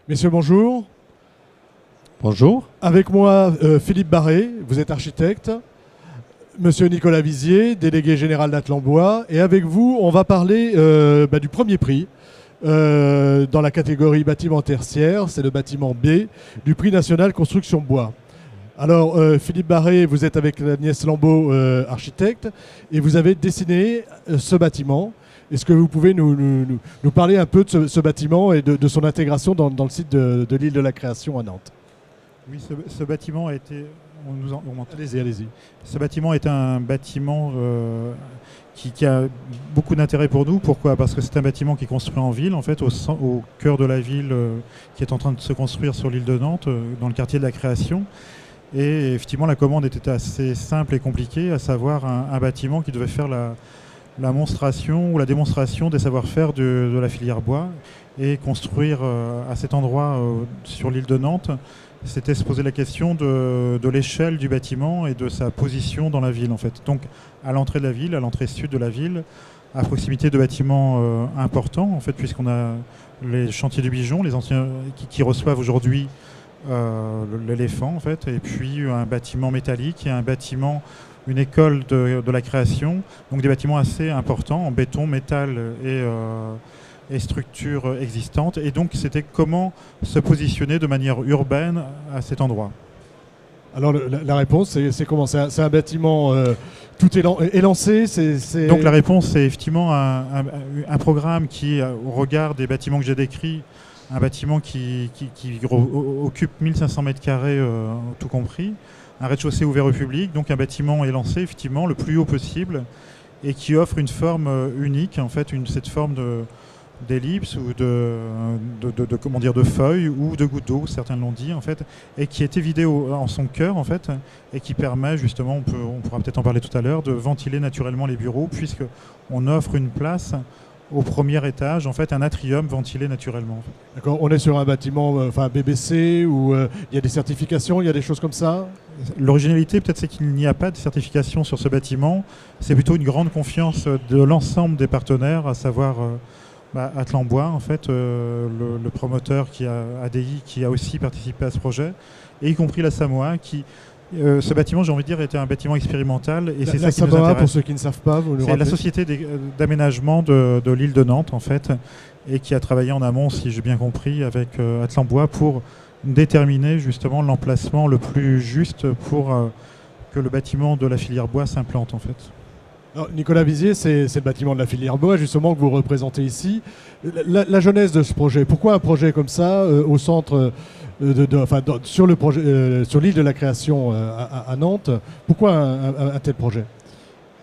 Messieurs, bonjour. Bonjour. Avec moi, Philippe Barré, vous êtes architecte. Monsieur Nicolas Vizier, délégué général d'Atlambois. Et avec vous, on va parler du premier prix dans la catégorie bâtiment tertiaire. C'est le bâtiment B du prix national construction bois. Alors, Philippe Barré, vous êtes avec Agnès Lambeau, architecte, et vous avez dessiné ce bâtiment. Est-ce que vous pouvez nous parler un peu de ce bâtiment et de son intégration dans le site de l'île de la Création à Nantes? Oui, ce bâtiment a été... Allez-y. Ce bâtiment est un bâtiment qui a beaucoup d'intérêt pour nous. Pourquoi ? Parce que c'est un bâtiment qui est construit en ville, en fait, au cœur de la ville qui est en train de se construire sur l'île de Nantes, dans le quartier de la Création. Et effectivement, la commande était assez simple et compliquée, à savoir un bâtiment qui devait faire la monstration ou la démonstration des savoir-faire de la filière bois et construire à cet endroit sur l'île de Nantes. C'était se poser la question de l'échelle du bâtiment et de sa position dans la ville, en fait. Donc à l'entrée de la ville, à l'entrée sud de la ville, à proximité de bâtiments importants, en fait, puisqu'on a les chantiers du Bijon, les anciens qui reçoivent aujourd'hui l'éléphant, en fait, et puis un bâtiment métallique et un bâtiment, une école de la création, donc des bâtiments assez importants en béton, métal et structures existantes. Et donc c'était comment se positionner de manière urbaine à cet endroit. Alors la réponse, c'est comment? C'est un bâtiment, tout est lancé Donc la réponse, c'est effectivement un programme qui, au regard des bâtiments que j'ai décrits, un bâtiment qui occupe 1500 mètres carrés, tout compris, un rez-de-chaussée ouvert au public, donc un bâtiment est lancé effectivement le plus haut possible et qui offre une forme unique, en fait, cette forme d'ellipse ou de feuille ou de goutte d'eau, certains l'ont dit, en fait, et qui est évidé en son cœur, en fait, et qui permet justement, on pourra peut-être en parler tout à l'heure, de ventiler naturellement les bureaux, puisqu'on offre une place au premier étage, en fait, un atrium ventilé naturellement. D'accord. On est sur un bâtiment BBC où il y a des certifications, il y a des choses comme ça. L'originalité, peut-être, c'est qu'il n'y a pas de certification sur ce bâtiment. C'est plutôt une grande confiance de l'ensemble des partenaires, à savoir Atlambois, en fait, le promoteur ADI, qui a aussi participé à ce projet, et y compris la Samoa, qui... ce bâtiment, j'ai envie de dire, était un bâtiment expérimental. Et c'est ça qui nous intéresse. Pour ceux qui ne savent pas, c'est la société d'aménagement de l'île de Nantes, en fait, et qui a travaillé en amont, si j'ai bien compris, avec Atlambois pour déterminer justement l'emplacement le plus juste pour que le bâtiment de la filière bois s'implante, en fait. Alors, Nicolas Vizier, c'est le bâtiment de la filière bois, justement, que vous représentez ici. La genèse de ce projet, pourquoi un projet comme ça, au centre... sur l'île de la Création à Nantes, pourquoi un tel projet?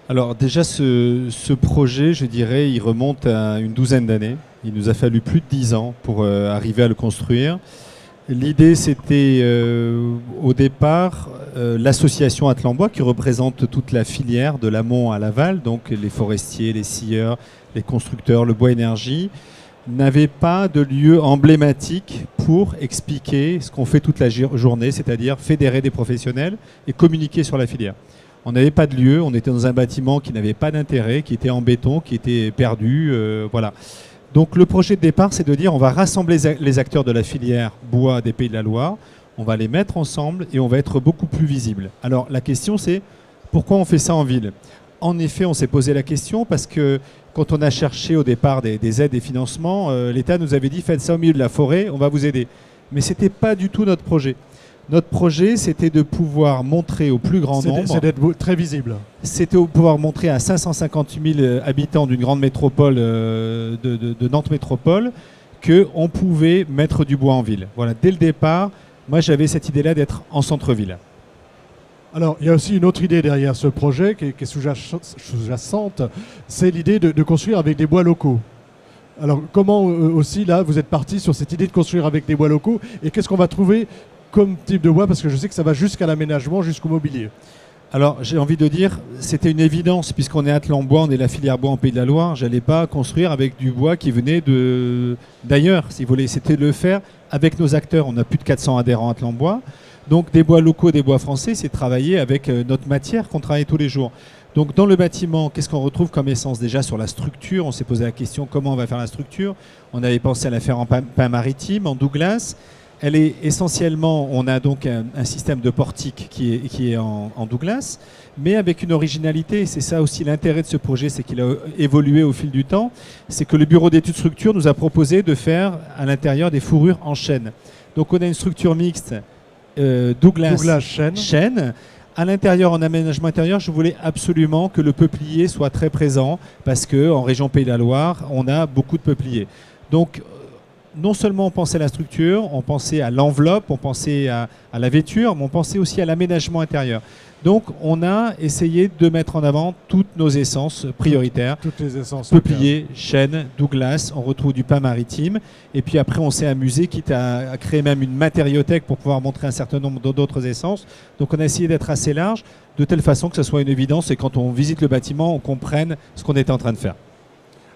Alors déjà, ce projet, je dirais, il remonte à une douzaine d'années. Il nous a fallu plus de 10 ans pour arriver à le construire. L'idée, c'était au départ l'association Atlambois, qui représente toute la filière de l'amont à l'aval, donc les forestiers, les scieurs, les constructeurs, le bois énergie, n'avait pas de lieu emblématique pour expliquer ce qu'on fait toute la journée, c'est-à-dire fédérer des professionnels et communiquer sur la filière. On n'avait pas de lieu, on était dans un bâtiment qui n'avait pas d'intérêt, qui était en béton, qui était perdu, voilà. Donc le projet de départ, c'est de dire on va rassembler les acteurs de la filière bois des Pays de la Loire, on va les mettre ensemble et on va être beaucoup plus visible. Alors la question, c'est pourquoi on fait ça en ville ? En effet, on s'est posé la question parce que quand on a cherché au départ des aides et financements, l'État nous avait dit faites ça au milieu de la forêt, on va vous aider. Mais ce n'était pas du tout notre projet. Notre projet, c'était de pouvoir montrer au plus grand nombre... C'est d'être très visible. C'était de pouvoir montrer à 550 000 habitants d'une grande métropole, de Nantes Métropole, qu'on pouvait mettre du bois en ville. Voilà, dès le départ, moi j'avais cette idée-là d'être en centre-ville. Alors, il y a aussi une autre idée derrière ce projet qui est sous-jacente, c'est l'idée de construire avec des bois locaux. Alors, comment aussi, là, vous êtes parti sur cette idée de construire avec des bois locaux et qu'est-ce qu'on va trouver comme type de bois? Parce que je sais que ça va jusqu'à l'aménagement, jusqu'au mobilier. Alors, j'ai envie de dire, c'était une évidence, puisqu'on est Atlambois, on est la filière bois en Pays de la Loire, je n'allais pas construire avec du bois qui venait d'ailleurs, si vous voulez. C'était de le faire avec nos acteurs. On a plus de 400 adhérents à Atlambois. Donc des bois locaux, des bois français, c'est travailler avec notre matière qu'on travaille tous les jours. Donc dans le bâtiment, qu'est-ce qu'on retrouve comme essence? Déjà sur la structure, on s'est posé la question comment on va faire la structure. On avait pensé à la faire en pain maritime, en Douglas. Elle est essentiellement, on a donc un système de portique qui est en Douglas, mais avec une originalité. C'est ça aussi l'intérêt de ce projet, c'est qu'il a évolué au fil du temps. C'est que le bureau d'études structure nous a proposé de faire à l'intérieur des fourrures en chêne. Donc on a une structure mixte Douglas chêne. À l'intérieur, en aménagement intérieur, je voulais absolument que le peuplier soit très présent parce qu'en région Pays de la Loire, on a beaucoup de peupliers. Donc, non seulement on pensait à la structure, on pensait à l'enveloppe, on pensait à la vêture, mais on pensait aussi à l'aménagement intérieur. Donc, on a essayé de mettre en avant toutes nos essences prioritaires. Toutes les essences. Peuplier, chêne, Douglas, on retrouve du pain maritime. Et puis après, on s'est amusé, quitte à créer même une matériothèque pour pouvoir montrer un certain nombre d'autres essences. Donc, on a essayé d'être assez large, de telle façon que ce soit une évidence et quand on visite le bâtiment, on comprenne ce qu'on était en train de faire.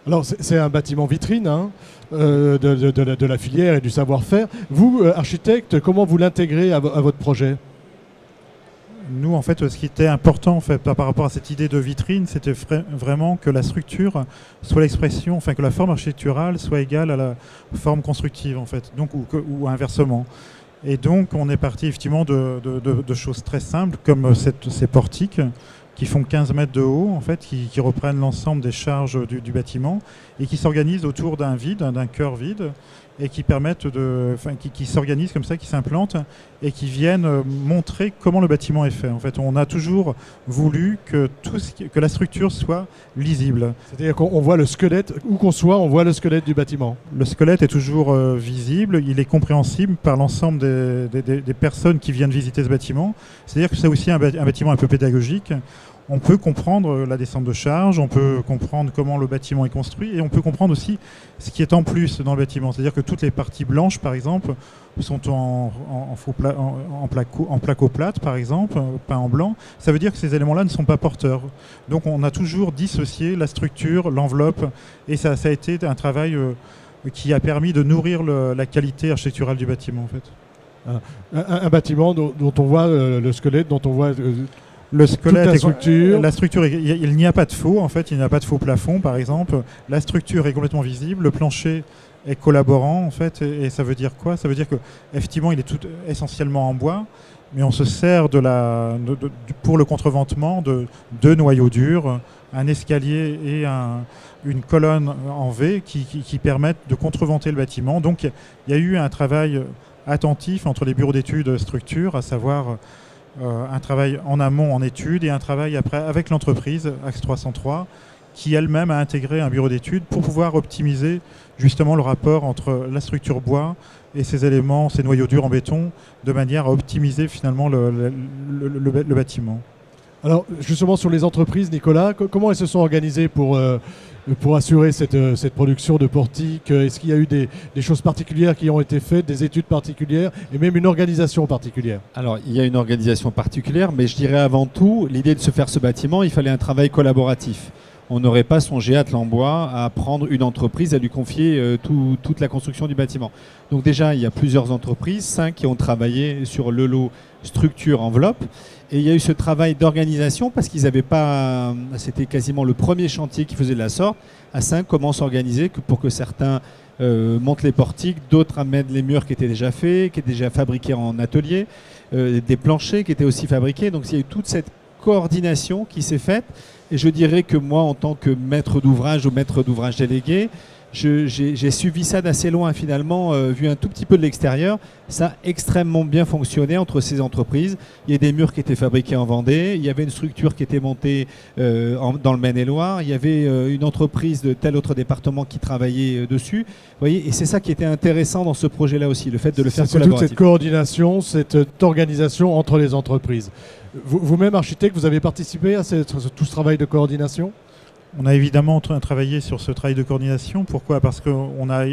Alors, c'est un bâtiment vitrine hein, de la filière et du savoir-faire. Vous, architecte, comment vous l'intégrez à votre projet ? Nous, en fait, ce qui était important en fait, par rapport à cette idée de vitrine, c'était vraiment que la structure soit l'expression, enfin que la forme architecturale soit égale à la forme constructive, en fait, donc, ou inversement. Et donc, on est parti effectivement de choses très simples, comme ces portiques qui font 15 mètres de haut, en fait, qui reprennent l'ensemble des charges du bâtiment et qui s'organisent autour d'un vide, d'un cœur vide, et qui permettent qui s'organisent comme ça, qui s'implantent et qui viennent montrer comment le bâtiment est fait. En fait, on a toujours voulu que la structure soit lisible. C'est-à-dire qu'on voit le squelette, où qu'on soit, on voit le squelette du bâtiment. Le squelette est toujours visible, il est compréhensible par l'ensemble des personnes qui viennent visiter ce bâtiment. C'est-à-dire que c'est aussi un bâtiment un peu pédagogique. On peut comprendre la descente de charge, on peut comprendre comment le bâtiment est construit et on peut comprendre aussi ce qui est en plus dans le bâtiment. C'est-à-dire que toutes les parties blanches, par exemple, sont en placo-plate, par exemple, peint en blanc. Ça veut dire que ces éléments-là ne sont pas porteurs. Donc on a toujours dissocié la structure, l'enveloppe, et ça a été un travail qui a permis de nourrir la qualité architecturale du bâtiment, en fait. Un bâtiment dont on voit le squelette, dont on voit... Le squelette, la structure, il n'y a pas de faux, en fait, il n'y a pas de faux plafond, par exemple. La structure est complètement visible, le plancher est collaborant, en fait, et ça veut dire quoi? Ça veut dire que effectivement, il est essentiellement en bois, mais on se sert pour le contreventement de deux noyaux durs, un escalier et une colonne en V qui permettent de contreventer le bâtiment. Donc, il y a eu un travail attentif entre les bureaux d'études structure, à savoir un travail en amont en études et un travail après avec l'entreprise Axe 303 qui elle-même a intégré un bureau d'études pour pouvoir optimiser justement le rapport entre la structure bois et ces éléments, ces noyaux durs en béton, de manière à optimiser finalement le bâtiment. Alors justement sur les entreprises, Nicolas, comment elles se sont organisées pour assurer cette production de portiques? Est-ce qu'il y a eu des choses particulières qui ont été faites, des études particulières et même une organisation particulière? Alors il y a une organisation particulière, mais je dirais avant tout, l'idée de se faire ce bâtiment, il fallait un travail collaboratif. On n'aurait pas songé à Atlambois à prendre une entreprise, à lui confier toute la construction du bâtiment. Donc déjà, il y a plusieurs entreprises, 5 qui ont travaillé sur le lot structure enveloppe. Et il y a eu ce travail d'organisation parce qu'ils n'avaient pas... C'était quasiment le premier chantier qui faisait de la sorte. À 5, comment s'organiser pour que certains montent les portiques, d'autres amènent les murs qui étaient déjà faits, qui étaient déjà fabriqués en atelier, des planchers qui étaient aussi fabriqués. Donc il y a eu toute cette coordination qui s'est faite. Et je dirais que moi, en tant que maître d'ouvrage ou maître d'ouvrage délégué, j'ai suivi ça d'assez loin finalement, vu un tout petit peu de l'extérieur. Ça a extrêmement bien fonctionné entre ces entreprises. Il y a des murs qui étaient fabriqués en Vendée, il y avait une structure qui était montée dans le Maine-et-Loire, il y avait une entreprise de tel autre département qui travaillait dessus. Vous voyez, et c'est ça qui était intéressant dans ce projet-là aussi, le fait de le faire collaboratif. Toute cette coordination, cette organisation entre les entreprises. Vous-même, architecte, vous avez participé à tout ce travail de coordination ? On a évidemment travaillé sur ce travail de coordination. Pourquoi? Parce qu'on a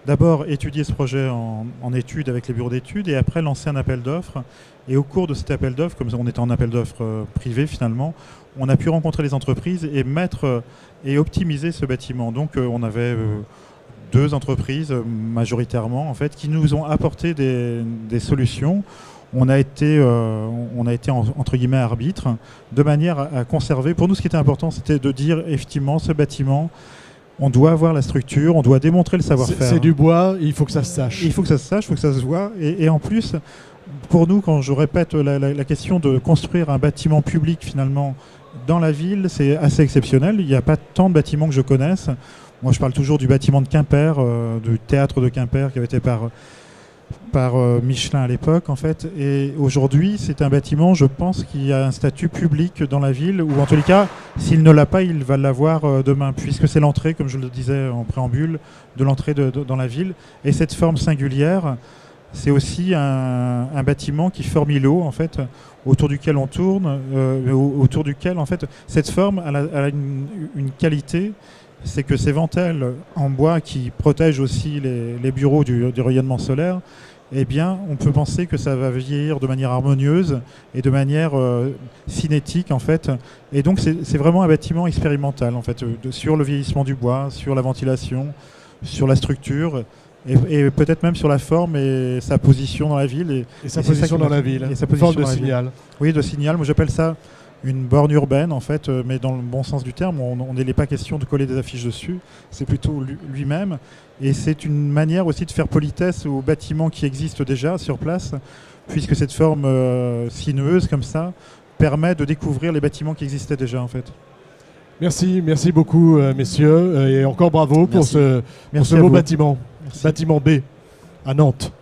d'abord étudié ce projet en études avec les bureaux d'études et après lancé un appel d'offres. Et au cours de cet appel d'offres, comme on était en appel d'offres privé finalement, on a pu rencontrer les entreprises et mettre et optimiser ce bâtiment. Donc on avait 2 entreprises majoritairement en fait qui nous ont apporté des solutions. on a été entre guillemets arbitre, de manière à conserver. Pour nous, ce qui était important, c'était de dire effectivement, ce bâtiment, on doit avoir la structure, on doit démontrer le savoir-faire. C'est du bois, il faut que ça se sache. Il faut que ça se sache, il faut que ça se voit. Et en plus, pour nous, quand je répète la question de construire un bâtiment public finalement dans la ville, c'est assez exceptionnel. Il n'y a pas tant de bâtiments que je connaisse. Moi, je parle toujours du bâtiment de Quimper, du théâtre de Quimper qui avait été par Michelin à l'époque, en fait. Et aujourd'hui, c'est un bâtiment, je pense, qui a un statut public dans la ville, ou en tous les cas, s'il ne l'a pas, il va l'avoir demain, puisque c'est l'entrée, comme je le disais en préambule, de l'entrée dans la ville. Et cette forme singulière, c'est aussi un bâtiment qui forme îlot, en fait, autour duquel on tourne, autour duquel, en fait, cette forme a une qualité, c'est que ces ventelles en bois qui protègent aussi les bureaux du rayonnement solaire, eh bien, on peut penser que ça va vieillir de manière harmonieuse et de manière cinétique, en fait. Et donc, c'est vraiment un bâtiment expérimental, en fait, sur le vieillissement du bois, sur la ventilation, sur la structure, et peut-être même sur la forme et sa position dans la ville. Et sa position dans la ville, et sa une forme position de dans la ville. signal. Oui, de signal. Moi, j'appelle ça une borne urbaine, en fait, mais dans le bon sens du terme. On n'est pas question de coller des affiches dessus, c'est plutôt lui-même. Et c'est une manière aussi de faire politesse aux bâtiments qui existent déjà sur place, puisque cette forme sinueuse, comme ça, permet de découvrir les bâtiments qui existaient déjà, en fait. Merci beaucoup, messieurs, et encore bravo pour ce beau bâtiment. Merci. Bâtiment B, à Nantes.